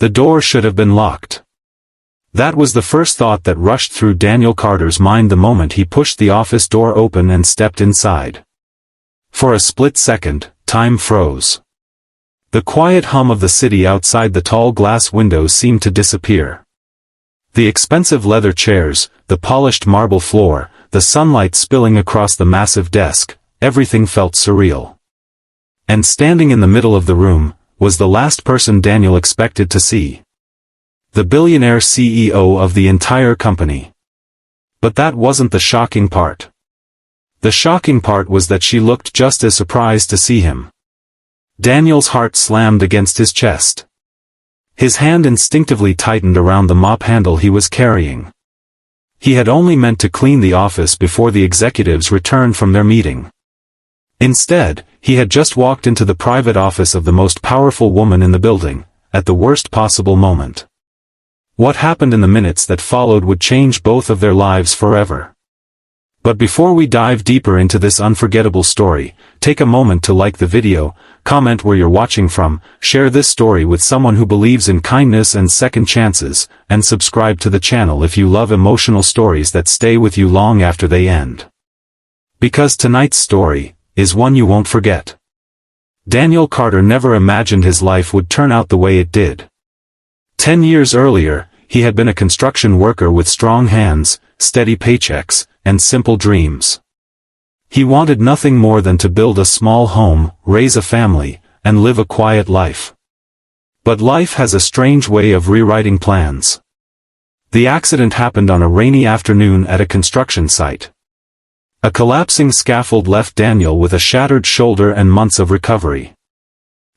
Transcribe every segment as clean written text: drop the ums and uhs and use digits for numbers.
The door should have been locked. That was the first thought that rushed through Daniel Carter's mind the moment he pushed the office door open and stepped inside. For a split second, time froze. The quiet hum of the city outside the tall glass windows seemed to disappear. The expensive leather chairs, the polished marble floor, the sunlight spilling across the massive desk, everything felt surreal. And standing in the middle of the room, was the last person Daniel expected to see. The billionaire CEO of the entire company. But that wasn't the shocking part. The shocking part was that she looked just as surprised to see him. Daniel's heart slammed against his chest. His hand instinctively tightened around the mop handle he was carrying. He had only meant to clean the office before the executives returned from their meeting. Instead, he had just walked into the private office of the most powerful woman in the building, at the worst possible moment. What happened in the minutes that followed would change both of their lives forever. But before we dive deeper into this unforgettable story, take a moment to like the video, comment where you're watching from, share this story with someone who believes in kindness and second chances, and subscribe to the channel if you love emotional stories that stay with you long after they end. Because tonight's story is one you won't forget. Daniel Carter never imagined his life would turn out the way it did. 10 years earlier, he had been a construction worker with strong hands, steady paychecks, and simple dreams. He wanted nothing more than to build a small home, raise a family, and live a quiet life. But life has a strange way of rewriting plans. The accident happened on a rainy afternoon at a construction site. A collapsing scaffold left Daniel with a shattered shoulder and months of recovery.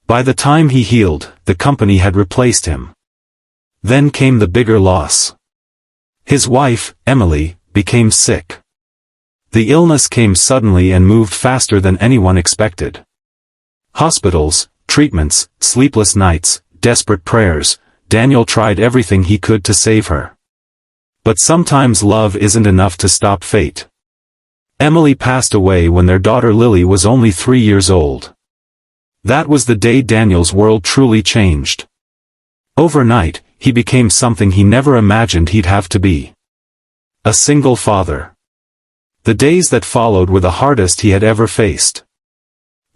By the time he healed, the company had replaced him. Then came the bigger loss. His wife, Emily, became sick. The illness came suddenly and moved faster than anyone expected. Hospitals, treatments, sleepless nights, desperate prayers, Daniel tried everything he could to save her. But sometimes love isn't enough to stop fate. Emily passed away when their daughter Lily was only 3 years old. That was the day Daniel's world truly changed. Overnight, he became something he never imagined he'd have to be. A single father. The days that followed were the hardest he had ever faced.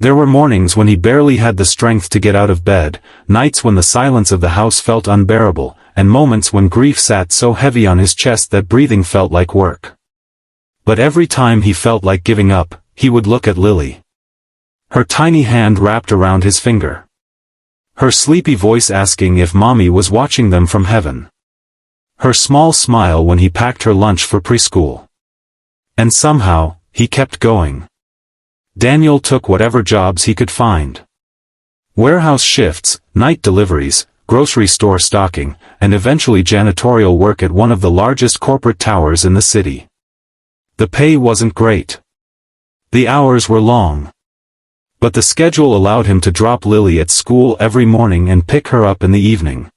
There were mornings when he barely had the strength to get out of bed, nights when the silence of the house felt unbearable, and moments when grief sat so heavy on his chest that breathing felt like work. But every time he felt like giving up, he would look at Lily. Her tiny hand wrapped around his finger. Her sleepy voice asking if Mommy was watching them from heaven. Her small smile when he packed her lunch for preschool. And somehow, he kept going. Daniel took whatever jobs he could find. Warehouse shifts, night deliveries, grocery store stocking, and eventually janitorial work at one of the largest corporate towers in the city. The pay wasn't great. The hours were long. But the schedule allowed him to drop Lily at school every morning and pick her up in the evening.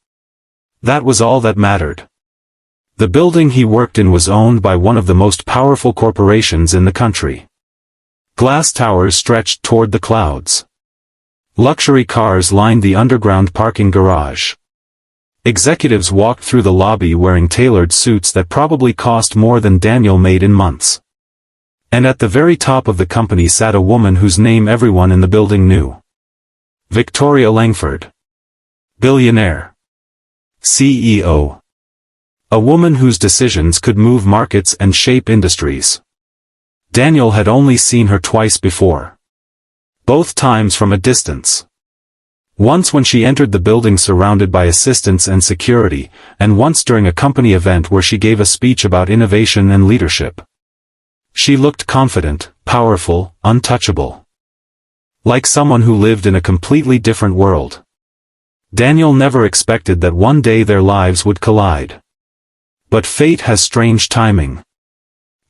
That was all that mattered. The building he worked in was owned by one of the most powerful corporations in the country. Glass towers stretched toward the clouds. Luxury cars lined the underground parking garage. Executives walked through the lobby wearing tailored suits that probably cost more than Daniel made in months. And at the very top of the company sat a woman whose name everyone in the building knew. Victoria Langford. Billionaire. CEO. A woman whose decisions could move markets and shape industries. Daniel had only seen her twice before. Both times from a distance. Once when she entered the building surrounded by assistants and security, and once during a company event where she gave a speech about innovation and leadership. She looked confident, powerful, untouchable. Like someone who lived in a completely different world. Daniel never expected that one day their lives would collide. But fate has strange timing.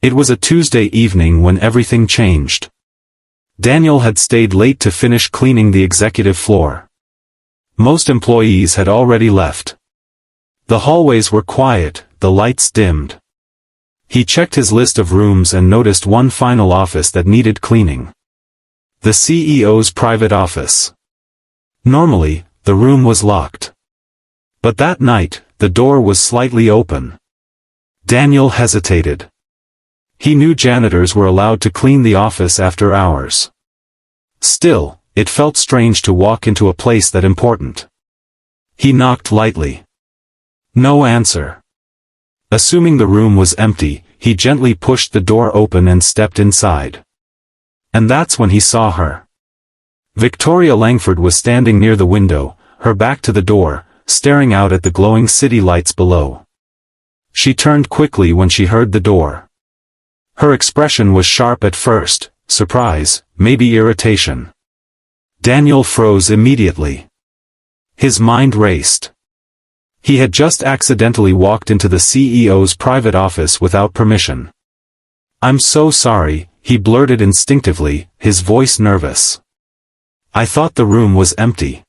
It was a Tuesday evening when everything changed. Daniel had stayed late to finish cleaning the executive floor. Most employees had already left. The hallways were quiet, the lights dimmed. He checked his list of rooms and noticed one final office that needed cleaning. The CEO's private office. Normally, the room was locked. But that night, the door was slightly open. Daniel hesitated. He knew janitors were allowed to clean the office after hours. Still, it felt strange to walk into a place that important. He knocked lightly. No answer. Assuming the room was empty, he gently pushed the door open and stepped inside. And that's when he saw her. Victoria Langford was standing near the window, her back to the door, staring out at the glowing city lights below. She turned quickly when she heard the door. Her expression was sharp at first, surprise, maybe irritation. Daniel froze immediately. His mind raced. He had just accidentally walked into the CEO's private office without permission. "I'm so sorry," he blurted instinctively, his voice nervous. "I thought the room was empty."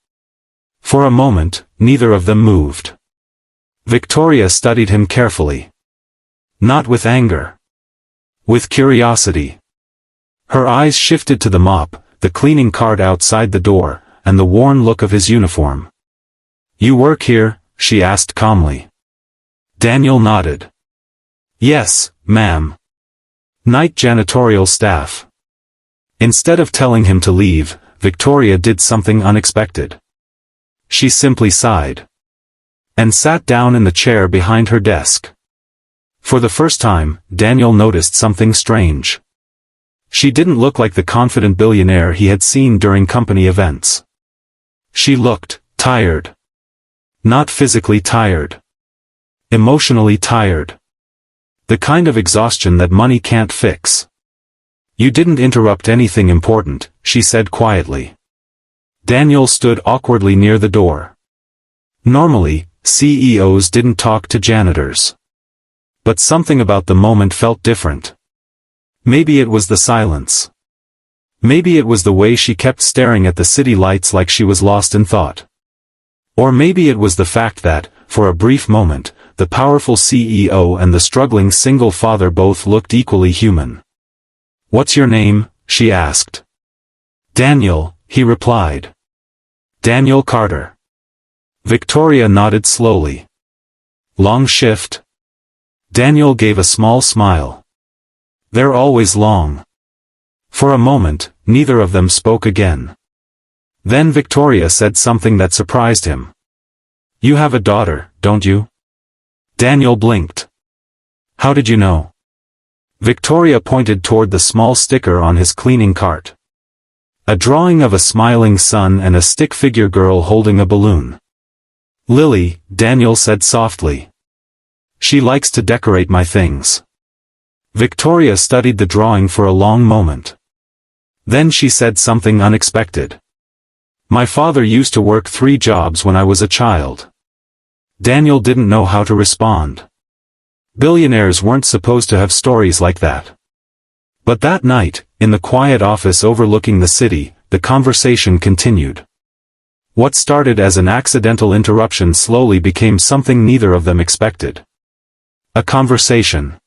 For a moment, neither of them moved. Victoria studied him carefully. Not with anger. With curiosity. Her eyes shifted to the mop, the cleaning cart outside the door, and the worn look of his uniform. "You work here?" she asked calmly. Daniel nodded. "Yes, ma'am. Night janitorial staff." Instead of telling him to leave, Victoria did something unexpected. She simply sighed. And sat down in the chair behind her desk. For the first time, Daniel noticed something strange. She didn't look like the confident billionaire he had seen during company events. She looked tired. Not physically tired. Emotionally tired. The kind of exhaustion that money can't fix. "You didn't interrupt anything important," she said quietly. Daniel stood awkwardly near the door. Normally, CEOs didn't talk to janitors. But something about the moment felt different. Maybe it was the silence. Maybe it was the way she kept staring at the city lights like she was lost in thought. Or maybe it was the fact that, for a brief moment, the powerful CEO and the struggling single father both looked equally human. "What's your name?" she asked. "Daniel," he replied. "Daniel Carter." Victoria nodded slowly. "Long shift?" Daniel gave a small smile. "They're always long." For a moment, neither of them spoke again. Then Victoria said something that surprised him. "You have a daughter, don't you?" Daniel blinked. "How did you know?" Victoria pointed toward the small sticker on his cleaning cart. A drawing of a smiling sun and a stick figure girl holding a balloon. "Lily," Daniel said softly. "She likes to decorate my things." Victoria studied the drawing for a long moment. Then she said something unexpected. "My father used to work 3 jobs when I was a child." Daniel didn't know how to respond. Billionaires weren't supposed to have stories like that. But that night, in the quiet office overlooking the city, the conversation continued. What started as an accidental interruption slowly became something neither of them expected. A conversation.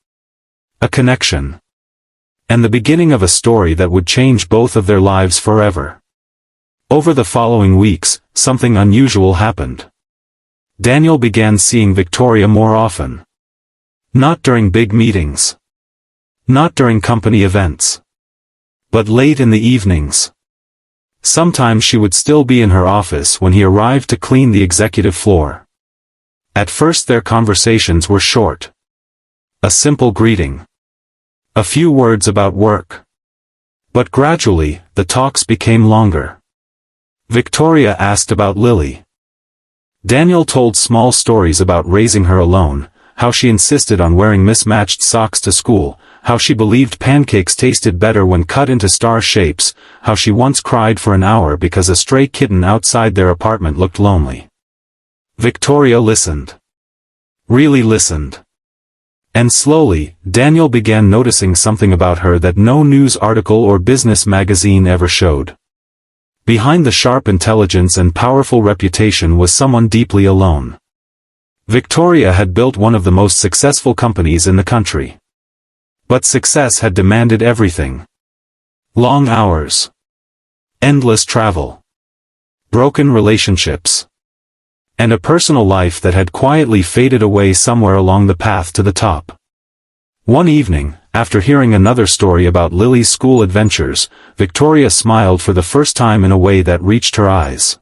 A connection. And the beginning of a story that would change both of their lives forever. Over the following weeks, something unusual happened. Daniel began seeing Victoria more often. Not during big meetings. Not during company events. But late in the evenings. Sometimes she would still be in her office when he arrived to clean the executive floor. At first their conversations were short. A simple greeting. A few words about work. But gradually, the talks became longer. Victoria asked about Lily. Daniel told small stories about raising her alone, how she insisted on wearing mismatched socks to school, how she believed pancakes tasted better when cut into star shapes, how she once cried for an hour because a stray kitten outside their apartment looked lonely. Victoria listened. Really listened. And slowly, Daniel began noticing something about her that no news article or business magazine ever showed. Behind the sharp intelligence and powerful reputation was someone deeply alone. Victoria had built one of the most successful companies in the country. But success had demanded everything. Long hours. Endless travel. Broken relationships. and a personal life that had quietly faded away somewhere along the path to the top. One evening, after hearing another story about Lily's school adventures, Victoria smiled for the first time in a way that reached her eyes.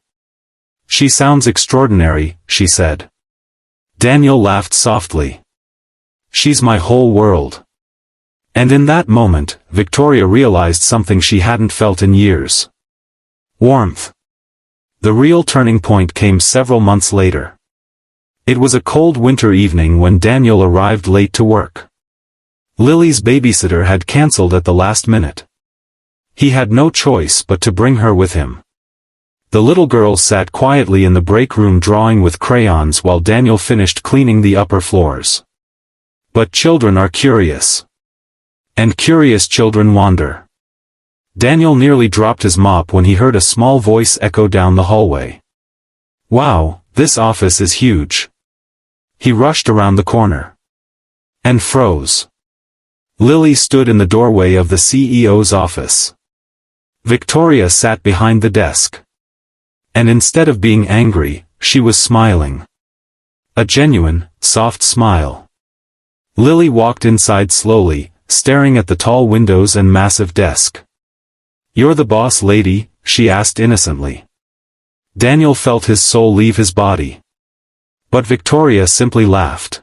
"She sounds extraordinary," she said. Daniel laughed softly. "She's my whole world." And in that moment, Victoria realized something she hadn't felt in years. Warmth. The real turning point came several months later. It was a cold winter evening when Daniel arrived late to work. Lily's babysitter had cancelled at the last minute. He had no choice but to bring her with him. The little girl sat quietly in the break room drawing with crayons while Daniel finished cleaning the upper floors. But children are curious. And curious children wander. Daniel nearly dropped his mop when he heard a small voice echo down the hallway. "Wow, this office is huge." He rushed around the corner. And froze. Lily stood in the doorway of the CEO's office. Victoria sat behind the desk. And instead of being angry, she was smiling. A genuine, soft smile. Lily walked inside slowly, staring at the tall windows and massive desk. "You're the boss lady?" she asked innocently. Daniel felt his soul leave his body. But Victoria simply laughed.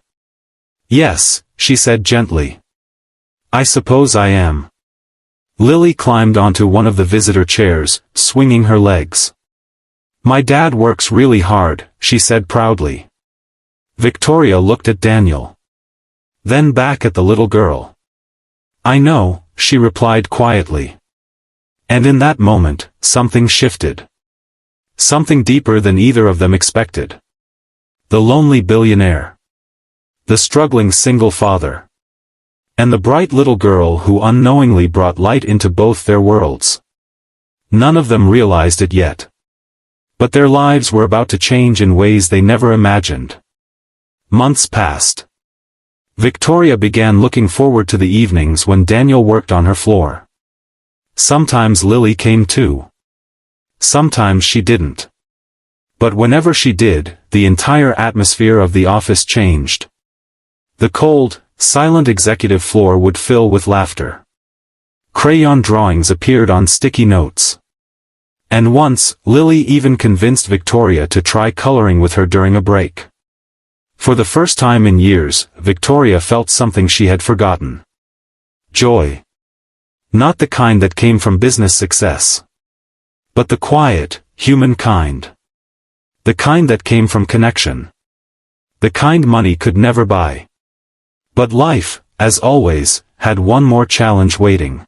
"Yes," she said gently. "I suppose I am." Lily climbed onto one of the visitor chairs, swinging her legs. "My dad works really hard," she said proudly. Victoria looked at Daniel. Then back at the little girl. "I know," she replied quietly. And in that moment, something shifted. Something deeper than either of them expected. The lonely billionaire. The struggling single father. And the bright little girl who unknowingly brought light into both their worlds. None of them realized it yet. But their lives were about to change in ways they never imagined. Months passed. Victoria began looking forward to the evenings when Daniel worked on her floor. Sometimes Lily came too. Sometimes she didn't. But whenever she did, the entire atmosphere of the office changed. The cold, silent executive floor would fill with laughter. Crayon drawings appeared on sticky notes. And once, Lily even convinced Victoria to try coloring with her during a break. For the first time in years, Victoria felt something she had forgotten. Joy. Not the kind that came from business success. But the quiet, human kind. The kind that came from connection. The kind money could never buy. But life, as always, had one more challenge waiting.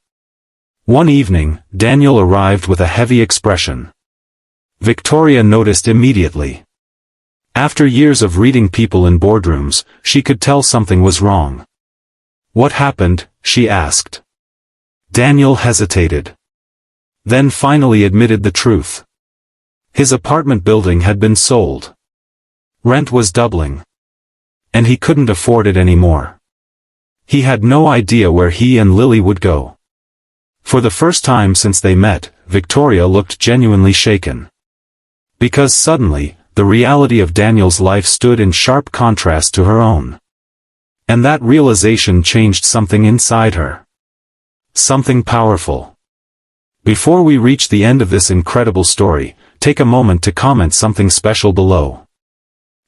One evening, Daniel arrived with a heavy expression. Victoria noticed immediately. After years of reading people in boardrooms, she could tell something was wrong. "What happened?" she asked. Daniel hesitated. Then finally admitted the truth. His apartment building had been sold. Rent was doubling. And he couldn't afford it anymore. He had no idea where he and Lily would go. For the first time since they met, Victoria looked genuinely shaken. Because suddenly, the reality of Daniel's life stood in sharp contrast to her own. And that realization changed something inside her. Something powerful. Before we reach the end of this incredible story, take a moment to comment something special below.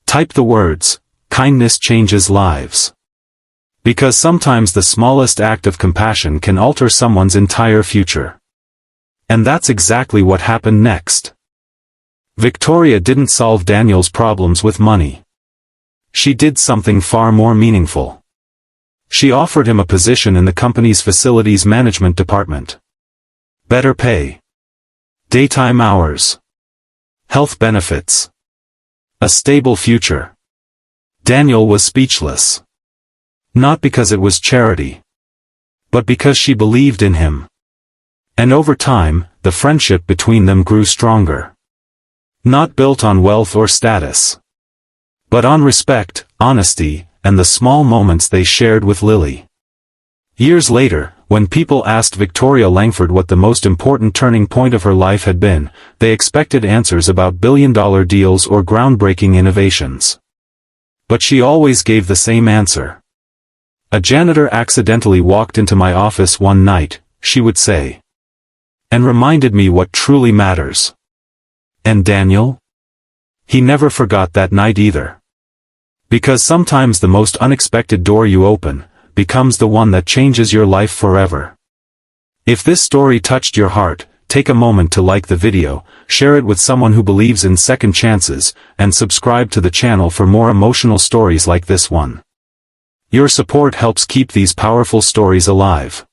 Type the words, "Kindness changes lives." Because sometimes the smallest act of compassion can alter someone's entire future. And that's exactly what happened next. Victoria didn't solve Daniel's problems with money. She did something far more meaningful. She offered him a position in the company's facilities management department. Better pay. Daytime hours. Health benefits. A stable future. Daniel was speechless. Not because it was charity. But because she believed in him. And over time, the friendship between them grew stronger. Not built on wealth or status. But on respect, honesty, and the small moments they shared with Lily. Years later, when people asked Victoria Langford what the most important turning point of her life had been, they expected answers about billion-dollar deals or groundbreaking innovations. But she always gave the same answer. "A janitor accidentally walked into my office one night," she would say, "and reminded me what truly matters." And Daniel? He never forgot that night either. Because sometimes the most unexpected door you open becomes the one that changes your life forever. If this story touched your heart, take a moment to like the video, share it with someone who believes in second chances, and subscribe to the channel for more emotional stories like this one. Your support helps keep these powerful stories alive.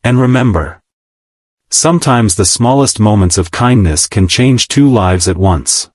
And remember, sometimes the smallest moments of kindness can change two lives at once.